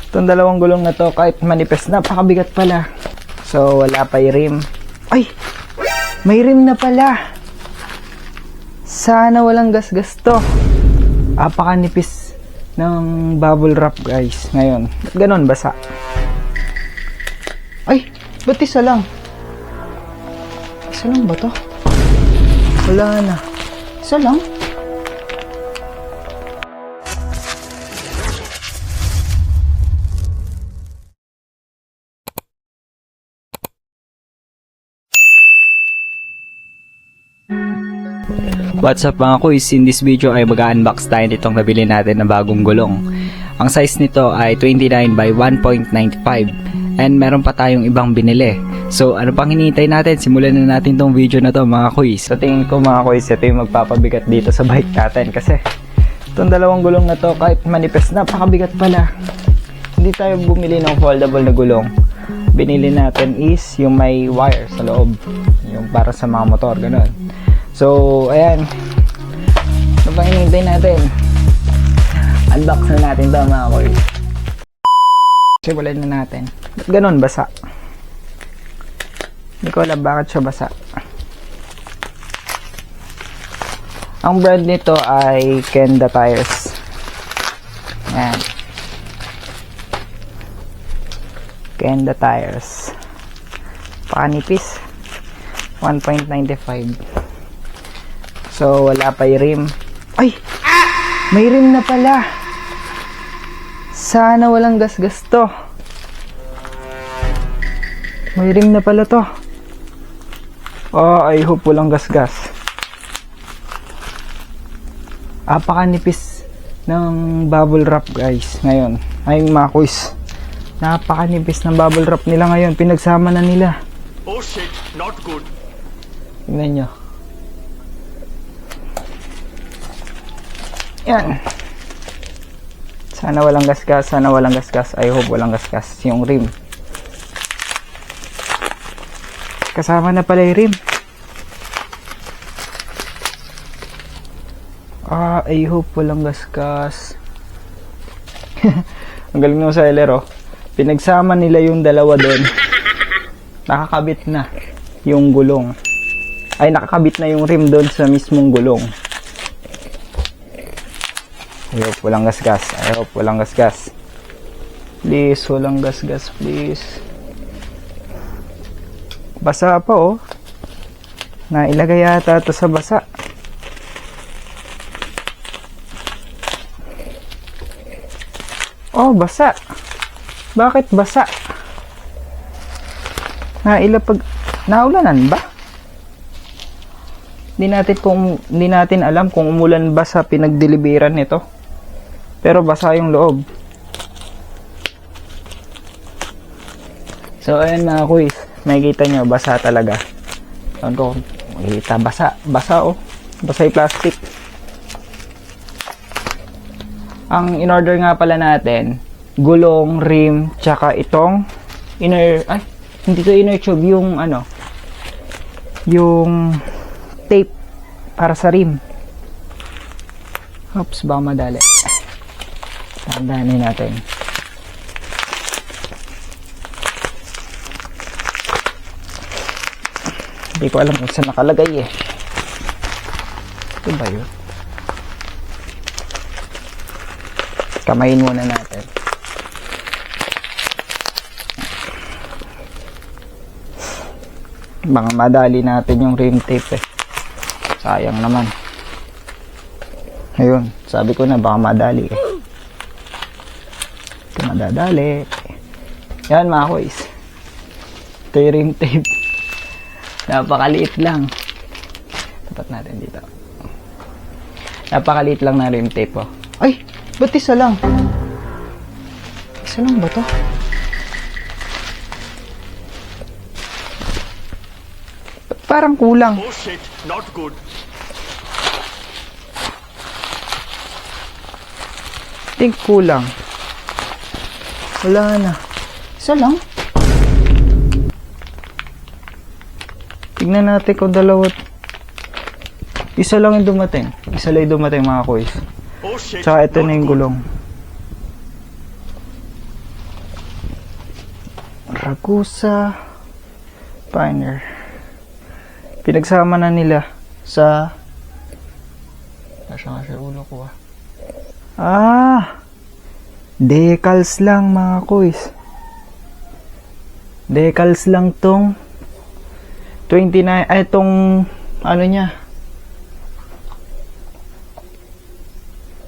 Itong dalawang gulong na to, kahit manipis, napakabigat pala. So, wala pa yung rim. Ay! May rim na pala! Sana walang gasgas to. Napakanipis ng bubble wrap, guys. Ngayon, ba't ganon basa? Ay! Ba't isa lang? Isa lang ba to? Wala na. Isa lang? What's up mga kuys, in this video ay mag-unbox tayo nitong nabili natin na bagong gulong. Ang size nito ay 29 by 1.95 and meron pa tayong ibang binili. So ano pang hinihintay natin? Simulan na natin tong video na to mga kuys. Sa tingin ko mga kuys, ito yung magpapabigat dito sa bike natin kasi itong dalawang gulong na to, kahit manipis, napakabigat pala. Hindi tayo bumili ng foldable na gulong. Binili natin is yung may wire sa loob, yung para sa mga motor, ganun. So, ayan. Ano pang hinihintay natin? Unbox na natin ito mga koy. Simulan na natin. Ba't ganun basa? Hindi ko alam bakit siya basa. Ang brand nito ay Kenda Tires. Ayan. Kenda Tires. Pakanipis. 1.95. So, wala pa yung rim. Ay! May rim na pala. Sana walang gasgas to. May rim na pala to. Oh, I hope walang gasgas. Napakanipis ng bubble wrap, guys. Ngayon, ay mga kuys. Napakanipis ng bubble wrap nila ngayon. Pinagsama na nila. Oh shit, not good. Tingnan nyo. Yan. Sana walang gasgas, sana walang gasgas. I hope walang gasgas yung rim. Kasama na pala yung rim. I hope walang gasgas. Ang galing ng seller, oh. Pinagsama nila yung dalawa doon. Nakakabit na yung gulong. Ay, nakakabit na yung rim doon sa mismong gulong. I hope walang gasgas. I hope walang gasgas. Please, walang gasgas, please. Basa pa, oh. Nailagay yata ito sa basa. Oh, basa. Bakit basa? Naulanan ba? Hindi natin alam kung umulan ba sa pinagdeliveran nito. Pero basa yung loob. So ayan mga kuys, makikita nyo, basa talaga. Ano, makikita, basa oh. Basa yung plastic. Ang in-order nga pala natin, gulong, rim, tsaka itong hindi to inner tube, yung ano, yung tape para sa rim. Oops, baka madali. Tandaanin natin. Hindi ko alam kung saan nakalagay eh. Ito ba yun? Kamayin muna natin. Baka madali natin yung rim tape eh. Sayang naman. Ayun, sabi ko na baka madali eh. Ito madadali. Yan mga kuys. Ito yung rim tape. Napakaliit lang. Tapat natin dito. Napakaliit lang na rim tape oh. Ay! Ba't isa lang? Isa lang ba to? Ba't parang kulang? Oh shit, not good. Think kulang. Wala na. Isa lang? Tignan natin kung dalawa. Isa lang yung dumating. Isa lang yung dumating mga kuys. Oh shit, Tsaka ito not na yung good. gulong. Ragusa, Pioneer. Pinagsama na nila sa... Nasa nga sa ulo ko decals lang mga kuys. Decals lang tong 29, itong ano niya.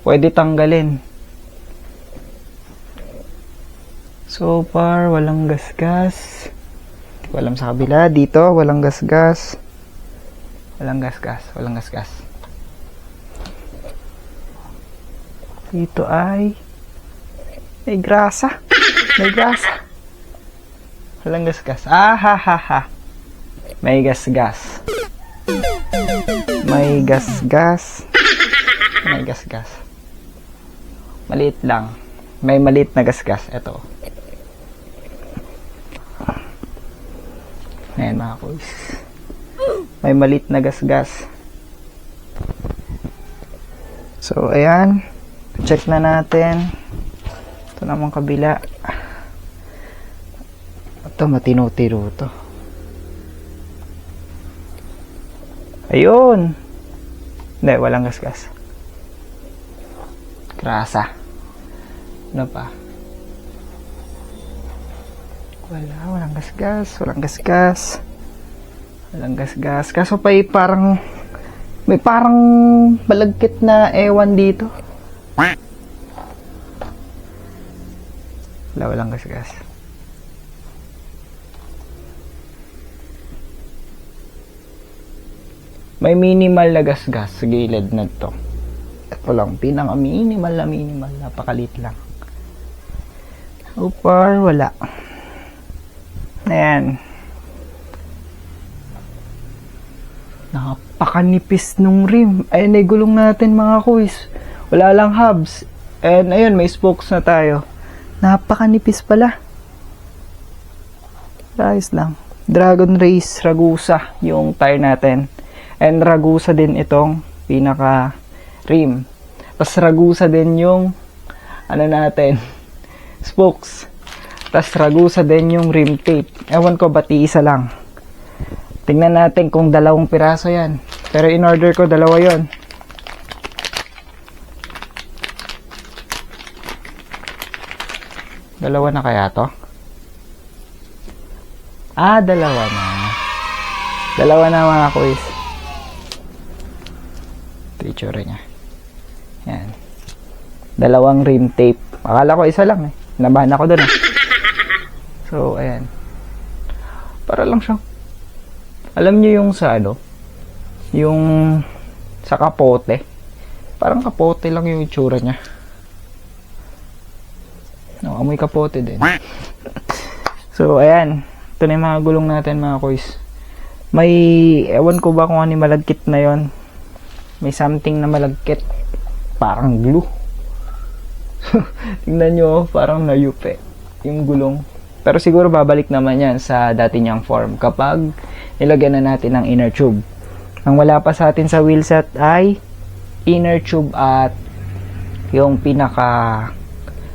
Pwede tanggalin. So far, walang gasgas. Hindi ko alam sa kabila. Dito, walang gasgas. Walang gasgas. Dito ay may grasa. Walang gasgas. May gasgas. Maliit lang. May maliit na gasgas. Ito. Ayan mga kuys. May maliit na gasgas. So, ayan. Check na natin. Ito naman kabila. Ito, matino-tiro to. Ayun. Hindi, walang gasgas. Grasa. Ano pa? Walang gasgas. Kaso pa may parang malagkit na ewan dito. Walang gasgas. May minimal na gasgas sa gilid na to. Ito lang, minimal, napakalit lang. So far, wala. Ayan. Napakanipis nung rim. Ayun, ay gulong natin mga kuys. Wala lang hubs. And ayun, may spokes na tayo. Napakanipis pala. Ayos lang. Dragon Race Ragusa yung tire natin. And Ragusa din itong pinaka rim. Tapos Ragusa din yung spokes. Tapos Ragusa din yung rim tape. Ewan ko ba't isa lang. Tingnan natin kung 2 piraso yan. Pero in order ko 2 yon. Dalawa na kaya to? 2 na. 2 na mga kuys. Ito yung tsura niya. Yan. 2 rim tape. Akala ko isa lang eh. Nabahan ako dun eh. So, ayan. Para lang siyang, alam niyo yung sa yung sa kapote. Parang kapote lang yung itsura niya. No, amoy kapote din. So, ayan. Ito na yung mga gulong natin mga kuys. May, ewan ko ba kung ano yung malagkit na yon. May something na malagkit. Parang glue. Tingnan nyo, parang nayupe yung gulong. Pero siguro babalik naman yan sa dati niyang form kapag nilagyan na natin ng inner tube. Ang wala pa sa atin sa wheelset ay inner tube at yung pinaka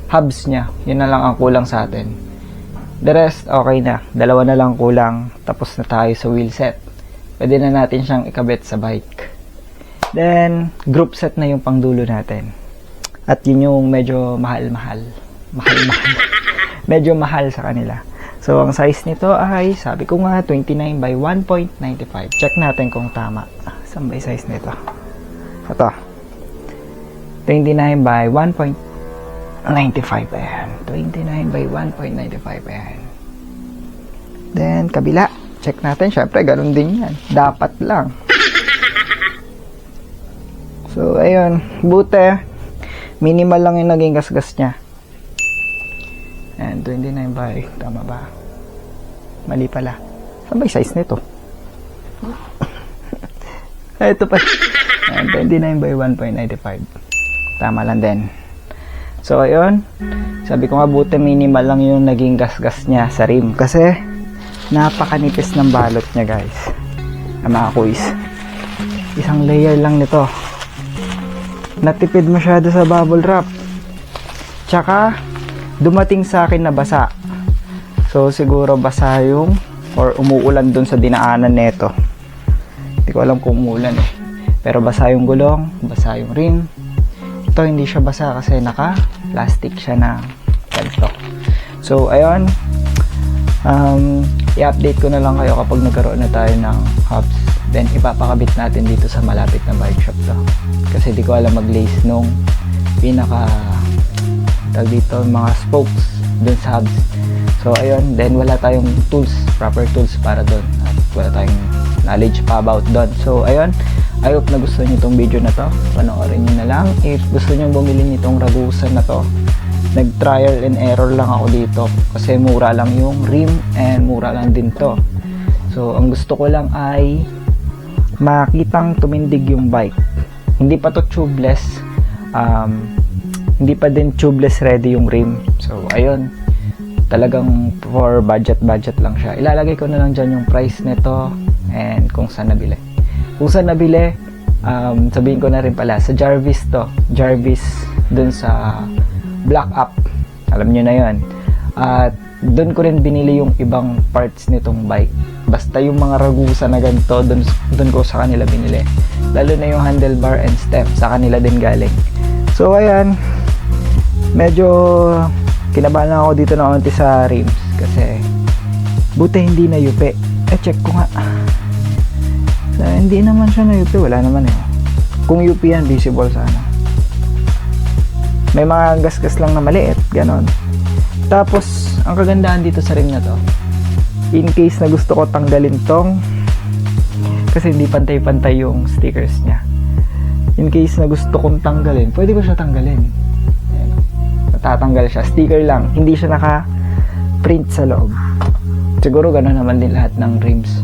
hubs niya. Yun na lang ang kulang sa atin. The rest, okay na. 2 na lang kulang. Tapos na tayo sa wheelset. Pwede na natin siyang ikabit sa bike. Then, group set na yung pangdulo natin. At yun yung medyo mahal-mahal. Medyo mahal sa kanila. So, ang size nito ay, sabi ko nga, 29 by 1.95. Check natin kung tama. Saan ba yung size nito? Ito. 29 by 1.95. Ayan. 29 by 1.95. Ayan. Then, kabila. Check natin. Syempre, ganun din yan. Dapat lang. So, ayun. Buti, minimal lang yung naging gasgas niya. And 29 by, tama ba? Mali pala. Saan ba yung size nito? Ito pa. And 29 by 1.95. Tama lang din. So, ayun. Sabi ko nga, buti minimal lang yung naging gasgas niya sa rim. Kasi, napakanipis ng balot niya, guys. Mga kuys. Isang layer lang nito. Natipid masyado sa bubble wrap. Tsaka, dumating sa akin na basa. So siguro basa yung or umuulan dun sa dinaanan neto. Hindi ko alam kung umuulan eh. Pero basa yung gulong, basa yung rim. Ito hindi siya basa kasi naka-plastic siya na ganito. So ayun, i-update ko na lang kayo kapag nagkaroon na tayo ng hubs. Then ipapakabit natin dito sa malapit na bike shop to. Kasi di ko alam mag-lace nung pinaka tag dito mga spokes dun sa hubs. So ayun, then wala tayong tools, proper tools para doon. At wala tayong knowledge pa about doon. So ayun, I hope na gusto niyo tong video na to. Panoorin niyo na lang. If gusto niyo bumili nitong Ragusa na to, nag-trial and error lang ako dito kasi mura lang yung rim and mura lang din to. So ang gusto ko lang ay makitang tumindig yung bike. Hindi pa to tubeless. Hindi pa din tubeless ready yung rim. So ayun, talagang for budget lang siya. Ilalagay ko na lang dyan yung price nito and kung saan nabili. Kung saan nabili, sabihin ko na rin pala, sa Jarvis to. Jarvis dun sa Black Up. Alam nyo na yun. At dun ko rin binili yung ibang parts nitong bike. Basta yung mga Ragusa na ganito, dun ko sa kanila binili. Lalo na yung handlebar and step, sa kanila din galing. So ayan, medyo kinabahan ako dito na onti sa rims kasi buti hindi na yupi. Check ko nga. So, hindi naman siya na yupi, wala naman eh. Kung yupi yan, visible sana. May mga gasgas lang na maliit, ganon. Tapos, ang kagandahan dito sa rim na to, in case na gusto ko tanggalin tong kasi hindi pantay-pantay yung stickers niya. In case na gusto kong tanggalin, pwede ko siya tanggalin. Ayan. Natatanggal siya. Sticker lang. Hindi siya naka-print sa loob. Siguro gano'n naman din lahat ng rims.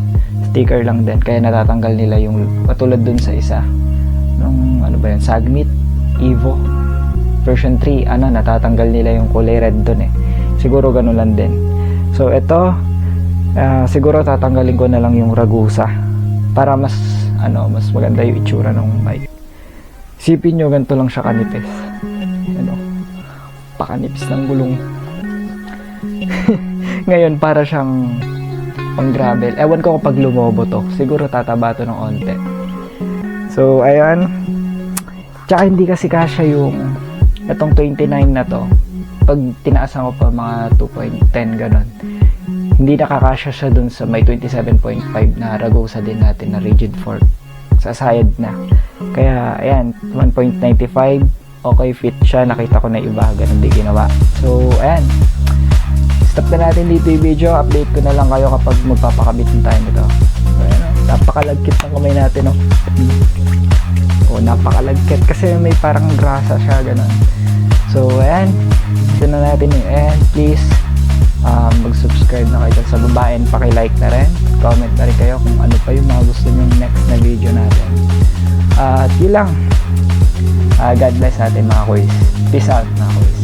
Sticker lang din. Kaya natatanggal nila yung patulad dun sa isa. Nung ano ba yun? Sagmit Evo version 3. Natatanggal nila yung kulay red dun eh. Siguro gano'n lang din. So ito, siguro tatanggalin ko na lang yung Ragusa para mas maganda yung itsura ng bike. Isipin nyo, ganito lang siya kanipis. Pakanipis ng gulong. Ngayon, para siyang pang gravel. Ewan ko kung pag lumobo to. Siguro tataba to ng onte. So, ayan. Tsaka hindi kasi kasya yung itong 29 na to. Pag tinaasan ko pa mga 2.10 ganon. Hindi nakakasya siya dun sa may 27.5 na Ragusa din natin na rigid fork. Sa side na. Kaya, ayan, 1.95. Okay, fit siya. Nakita ko na iba. Ganun din ginawa. So, ayan. Stop na natin dito yung video. Update ko na lang kayo kapag magpapakabit ng tayo nito. So, ayan, napakalagkit ng kamay natin, no? Napakalagkit. Kasi may parang grasa siya. Ganun. So, ayan. Ito na natin yung ayan. Please, mag-subscribe na kayo sa baba and paki-like na rin. Comment na rin kayo kung ano pa yung mga gusto nyo next na video natin. At yun lang. God bless natin mga kuys. Peace out mga kuys.